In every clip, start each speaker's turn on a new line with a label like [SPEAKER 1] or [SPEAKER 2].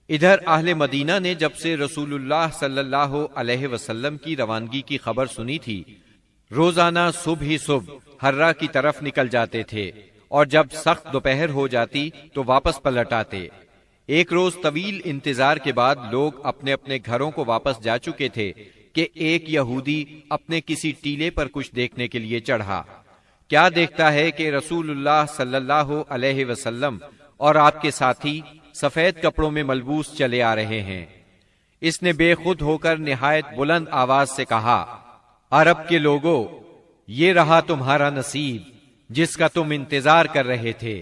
[SPEAKER 1] ادھر اہل مدینہ نے جب سے رسول اللہ صلی اللہ علیہ وسلم کی روانگی کی خبر سنی تھی، روزانہ صبح ہی صبح حرہ کی طرف نکل جاتے تھے، اور جب سخت دوپہر ہو جاتی تو واپس پلٹ آتے۔ ایک روز طویل انتظار کے بعد لوگ اپنے اپنے گھروں کو واپس جا چکے تھے کہ ایک یہودی اپنے کسی ٹیلے پر کچھ دیکھنے کے لیے چڑھا۔ کیا دیکھتا ہے کہ رسول اللہ صلی اللہ علیہ وسلم اور آپ کے ساتھی سفید کپڑوں میں ملبوس چلے آ رہے ہیں۔ اس نے بے خود ہو کر نہایت بلند آواز سے کہا، عرب کے لوگوں، یہ رہا تمہارا نصیب جس کا تم انتظار کر رہے تھے۔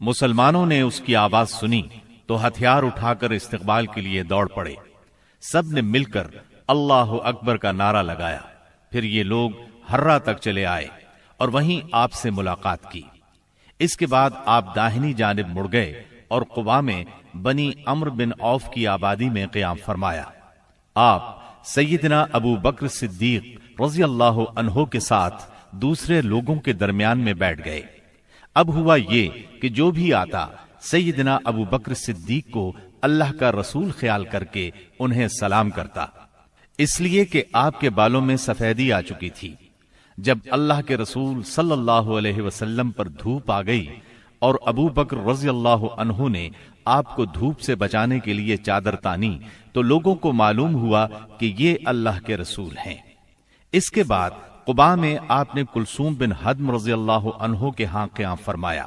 [SPEAKER 2] مسلمانوں نے اس کی آواز سنی تو ہتھیار اٹھا کر استقبال کے لیے دوڑ پڑے۔ سب نے مل کر اللہ اکبر کا نعرہ لگایا۔ پھر یہ لوگ حرہ تک چلے آئے اور وہیں آپ سے ملاقات کی۔ اس کے بعد آپ داہنی جانب مڑ گئے اور قباء میں بنی عمرو بن عوف کی آبادی میں قیام فرمایا۔ آپ سیدنا ابو بکر صدیق رضی اللہ عنہ کے ساتھ دوسرے لوگوں کے درمیان میں بیٹھ گئے۔ اب ہوا یہ کہ جو بھی آتا سیدنا ابو بکر صدیق کو اللہ کا رسول خیال کر کے انہیں سلام کرتا، اس لیے کہ آپ کے بالوں میں سفیدی آ چکی تھی۔ جب اللہ کے رسول صلی اللہ علیہ وسلم پر دھوپ آ گئی اور ابو بکر رضی اللہ عنہ نے آپ کو دھوپ سے بچانے کے لیے چادر تانی تو لوگوں کو معلوم ہوا کہ یہ اللہ کے رسول ہیں۔ اس کے بعد قباء میں آپ نے کلثوم بن حدم رضی اللہ عنہ کے ہاں قیام فرمایا۔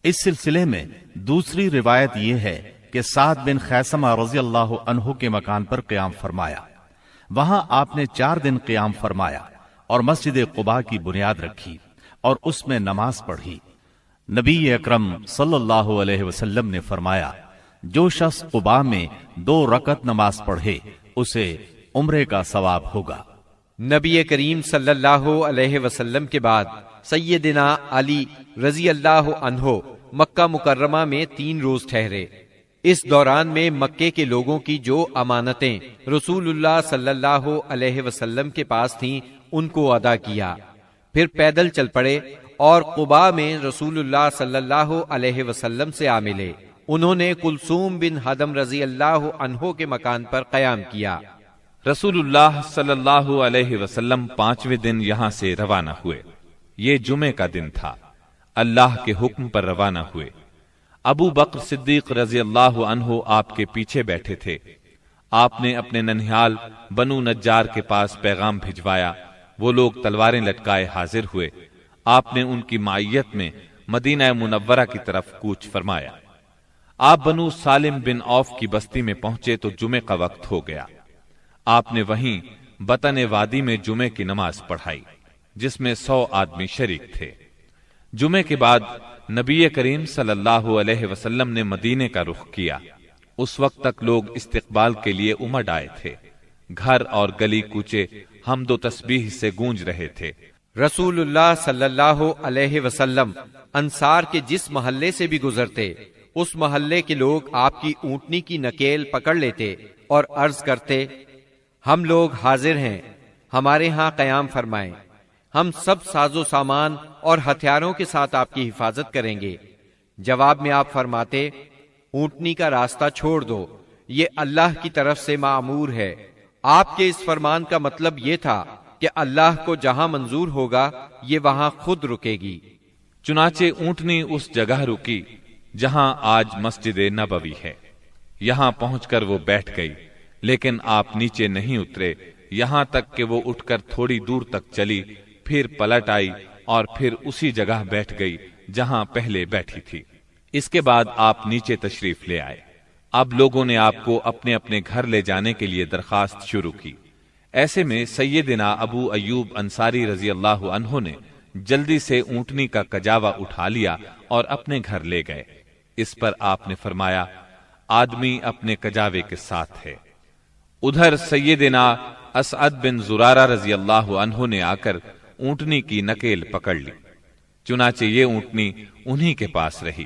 [SPEAKER 2] اس سلسلے میں دوسری روایت یہ ہے کہ سعد بن خیثمہ رضی اللہ عنہ کے مکان پر قیام فرمایا۔ وہاں آپ نے 4 دن قیام فرمایا اور مسجد قباء کی بنیاد رکھی اور اس میں نماز پڑھی۔ نبی اکرم صلی اللہ علیہ وسلم نے فرمایا، جو شخص قباء میں 2 رکعت نماز پڑھے اسے عمرے کا ثواب ہوگا۔
[SPEAKER 1] نبی کریم صلی اللہ علیہ وسلم کے بعد سیدنا علی رضی اللہ عنہ مکہ مکرمہ میں 3 روز ٹھہرے۔ اس دوران میں مکے کے لوگوں کی جو امانتیں رسول اللہ صلی اللہ علیہ وسلم کے پاس تھیں ان کو ادا کیا، پھر پیدل چل پڑے اور قباء میں رسول اللہ صلی اللہ علیہ وسلم سے آ ملے۔ انہوں نے کلثوم بن حدم رضی اللہ عنہ کے مکان پر قیام کیا۔
[SPEAKER 3] رسول اللہ صلی اللہ علیہ وسلم 5ویں دن یہاں سے روانہ ہوئے۔ یہ جمعے کا دن تھا۔ اللہ کے حکم پر روانہ ہوئے۔ ابو بکر صدیق رضی اللہ عنہ آپ کے پیچھے بیٹھے تھے۔ آپ نے اپنے ننھیال بنو نجار کے پاس پیغام بھجوایا۔ وہ لوگ تلواریں لٹکائے حاضر ہوئے۔ آپ نے ان کی معیت میں مدینہ منورہ کی طرف کوچ فرمایا۔ آپ بنو سالم بن عوف کی بستی میں پہنچے تو جمعے کا وقت ہو گیا۔ آپ نے وہیں بطن وادی میں جمعے کی نماز پڑھائی جس میں 100 آدمی شریک تھے۔ جمعے کے بعد نبی کریم صلی اللہ علیہ وسلم نے مدینے کا رخ کیا۔ اس وقت تک لوگ استقبال کے لیے امڑ آئے تھے۔ گھر اور گلی کوچے حمد و تسبیح سے گونج رہے تھے۔
[SPEAKER 1] رسول اللہ صلی اللہ علیہ وسلم انصار کے جس محلے سے بھی گزرتے اس محلے کے لوگ آپ کی اونٹنی کی نکیل پکڑ لیتے اور عرض کرتے، ہم لوگ حاضر ہیں، ہمارے ہاں قیام فرمائیں، ہم سب ساز و سامان اور ہتھیاروں کے ساتھ آپ کی حفاظت کریں گے۔ جواب میں آپ فرماتے، اونٹنی کا راستہ چھوڑ دو، یہ اللہ کی طرف سے مأمور ہے۔ آپ کے اس فرمان کا مطلب یہ تھا کہ اللہ کو جہاں منظور ہوگا یہ وہاں خود رکے گی۔
[SPEAKER 3] چنانچہ اونٹنی اس جگہ رکی جہاں آج مسجد نبوی ہے۔ یہاں پہنچ کر وہ بیٹھ گئی، لیکن آپ نیچے نہیں اترے یہاں تک کہ وہ اٹھ کر تھوڑی دور تک چلی، پھر پلٹ آئی اور پھر اسی جگہ بیٹھ گئی جہاں پہلے بیٹھی تھی۔ اس کے بعد آپ نیچے تشریف لے آئے۔ اب لوگوں نے آپ کو اپنے اپنے گھر لے جانے کے لیے درخواست شروع کی۔ ایسے میں سیدنا ابو ایوب انصاری رضی اللہ عنہ نے جلدی سے اونٹنی کا کجاوا اٹھا لیا اور اپنے گھر لے گئے۔ اس پر آپ نے فرمایا، آدمی اپنے کجاوے کے ساتھ ہے۔ ادھر سیدنا اسعد بن زرارہ رضی اللہ عنہ نے آ کر اونٹنی کی نکیل پکڑ لی، چنانچہ یہ اونٹنی انہی کے پاس رہی۔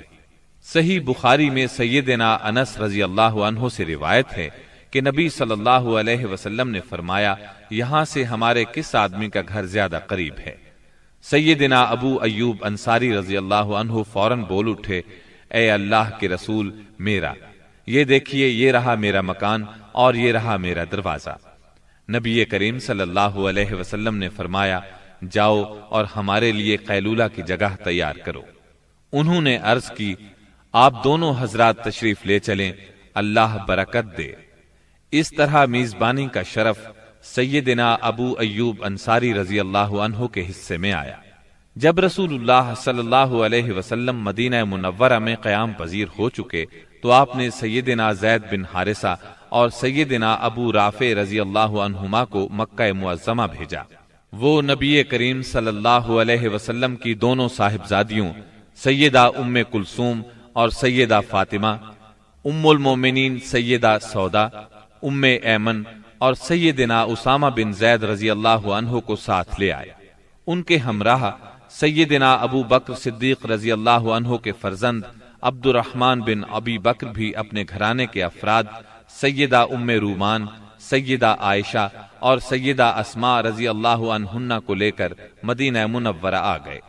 [SPEAKER 3] صحیح بخاری میں سیدنا انس رضی اللہ عنہ سے روایت ہے کہ نبی صلی اللہ علیہ وسلم نے فرمایا، یہاں سے ہمارے کس آدمی کا گھر زیادہ قریب ہے؟ سیدنا ابو ایوب انصاری رضی اللہ عنہ فوراً بول اٹھے، اے اللہ کے رسول، میرا۔ یہ دیکھیے یہ رہا میرا مکان اور یہ رہا میرا دروازہ۔ نبی کریم صلی اللہ علیہ وسلم نے فرمایا جاؤ اور ہمارے لیے قیلولہ کی جگہ تیار کرو۔ انہوں نے عرض کی آپ دونوں حضرات تشریف لے چلیں، اللہ برکت دے۔ اس طرح میزبانی کا شرف سیدنا ابو ایوب انصاری رضی اللہ عنہ کے حصے میں آیا۔ جب رسول اللہ صلی اللہ علیہ وسلم مدینہ منورہ میں قیام پذیر ہو چکے تو آپ نے سیدنا زید بن حارثہ اور سیدنا ابو رافع رضی اللہ عنہما کو مکہ معظمہ بھیجا۔ وہ نبی کریم صلی اللہ علیہ وسلم کی دونوں صاحبزادیوں سیدہ ام کلثوم اور سیدہ فاطمہ، ام المومنین سیدہ سودا، ام ایمن اور سیدنا اسامہ بن زید رضی اللہ عنہ کو ساتھ لے آئے۔ ان کے ہمراہ سیدنا ابو بکر صدیق رضی اللہ عنہ کے فرزند عبد الرحمن بن ابی بکر بھی اپنے گھرانے کے افراد سیدہ ام رومان، سیدہ عائشہ اور سیدہ اسماء رضی اللہ عنہن کو لے کر مدینہ منورہ آ گئے۔